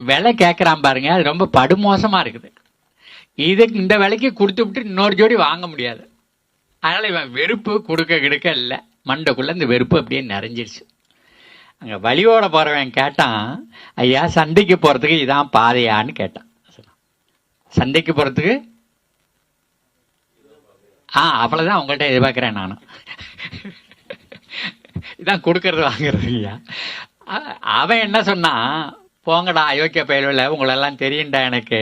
விலை கேட்குறான் பாருங்க, அது ரொம்ப படுமோசமாக இருக்குது. இதுக்கு இந்த விலைக்கு கொடுத்து விட்டு இன்னொரு ஜோடி வாங்க முடியாது. அதனால் இவன் வெறுப்பு கொடுக்க இல்லை, மண்டைக்குள்ளே இந்த வெறுப்பு அப்படியே நிறைஞ்சிருச்சு. அங்கே வழியோட போகிறவன் கேட்டான், ஐயா சந்தைக்கு போகிறதுக்கு இதான் பாதையான்னு கேட்டான். சந்தைக்கு போகிறதுக்கு அவ்வளோதான் உங்கள்கிட்ட எதிர்பார்க்குறேன் நானும். இதான் கொடுக்கறது வாங்கிறது ஐயா. அவன் என்ன சொன்னான், போங்கடா அயோக்கிய பயலுவில், உங்களெல்லாம் தெரியும்டா எனக்கு,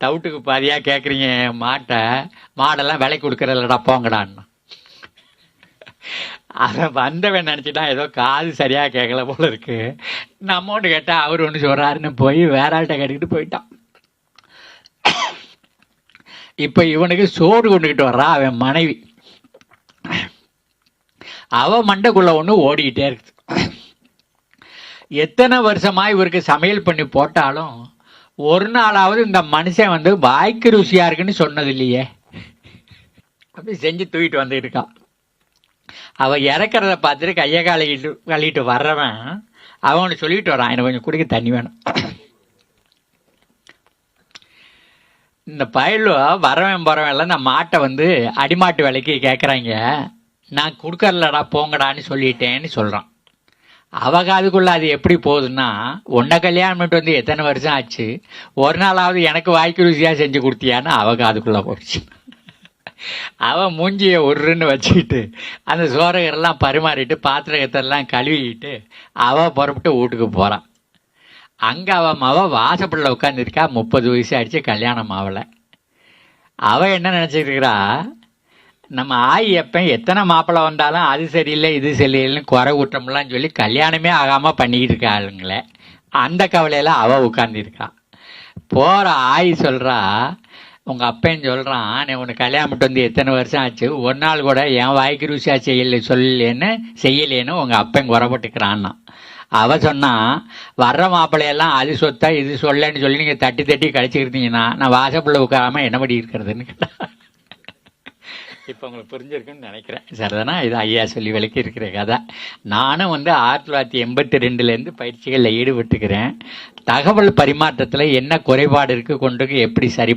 தவிட்டுக்கு பாதியாக கேட்குறீங்க மாடெல்லாம் விலை கொடுக்குறதில்லடா போங்கடான்னு. அதை வந்தவன் நினச்சிட்டான் ஏதோ காது சரியாக கேட்கல போல இருக்கு, நம்மோண்டு கேட்டால் அவர் ஒன்று சொல்கிறாருன்னு போய் வேற ஆள்கிட்ட கேட்டுக்கிட்டு போயிட்டான். இப்போ இவனுக்கு சோறு கொண்டுக்கிட்டு வர்றா அவன் மனைவி. அவன் மண்டைக்குள்ள ஒன்று ஓடிக்கிட்டே இருக்குது. எத்தனை வருஷமாக இவருக்கு சமையல் பண்ணி போட்டாலும் ஒரு நாளாவது இந்த மனுஷன் வந்து வாய்க்கு ருசியாக இருக்குன்னு சொன்னது இல்லையே. அப்படி செஞ்சு தூக்கிட்டு வந்துட்டு இருக்கான். அவன் இறக்கிறத பார்த்துட்டு கையை கழிட்டு வர்றவன் அவனை சொல்லிட்டு வரான், எனக்கு கொஞ்சம் குடிக்க தண்ணி வேணும். இந்த பயலு வரவன் போகிறவன் எல்லாம் இந்த மாட்டை வந்து அடிமாட்டு விலைக்கு கேட்குறாங்க, நான் கொடுக்கறலடா போங்கடான்னு சொல்லிட்டேன்னு சொல்கிறான். அவகாதுக்குள்ள அது எப்படி போகுதுன்னா, உன்னை கல்யாணம் பண்ணிட்டு வந்து எத்தனை வருஷம் ஆச்சு, ஒரு நாளாவது எனக்கு வாய்க்கு ருசியாக செஞ்சு கொடுத்தியான்னு அவகாதுக்குள்ளே போயிடுச்சு. அவன் மூஞ்சியை ஒருன்னு வச்சுக்கிட்டு அந்த சோறகரெல்லாம் பரிமாறிட்டு பாத்திரத்தெல்லாம் கழுவிக்கிட்டு அவள் புறப்பட்டு வீட்டுக்கு போகிறான். அங்கே அவன் வாசப்படில் உட்காந்துருக்கா. 30 வயசு ஆயிடுச்சு, கல்யாணம் ஆகலை. அவள் என்ன நினச்சிருக்கிறா, நம்ம ஆய் எப்போ எத்தனை மாப்பிள்ளை வந்தாலும் அது சரியில்லை இது சரியில்லைன்னு குறை ஊட்டம்லாம் சொல்லி கல்யாணமே ஆகாமல் பண்ணிக்கிட்டு இருக்கா ஆளுங்களே. அந்த கவலையில் அவள் உட்காந்துருக்கா. போகிற ஆய் சொல்கிறா, உங்கள் அப்பன்னு சொல்கிறான், நீ உனக்கு கல்யாணம் பண்ணிட்டு வந்து எத்தனை வருஷம் ஆச்சு, ஒரு நாள் கூட என் வாய்க்கு ருசியாக செய்யலேன்னு உங்கள் அப்பன் குறைப்பட்டுக்கிறான்னா. அவள் சொன்னான், வர்ற மாப்பிள்ளையெல்லாம் அது சொத்தா இது சொல்லன்னு சொல்லி நீங்கள் தட்டி தட்டி கழிச்சுக்கிட்டீங்கன்னா நான் வாசப்பில் உட்காராமல் என்ன படி இருக்கிறதுன்னு கேட்டா. இப்போ உங்களுக்கு புரிஞ்சிருக்குன்னு நினைக்கிறேன். சரிதானா? இது ஐயா சொல்லி விளக்கி இருக்கிற கதை. நானும் வந்து 1982 பயிற்சிகளில் ஈடுபட்டுக்கிறேன். தகவல் பரிமாற்றத்தில் என்ன குறைபாடு இருக்குது, கொண்டு எப்படி சரி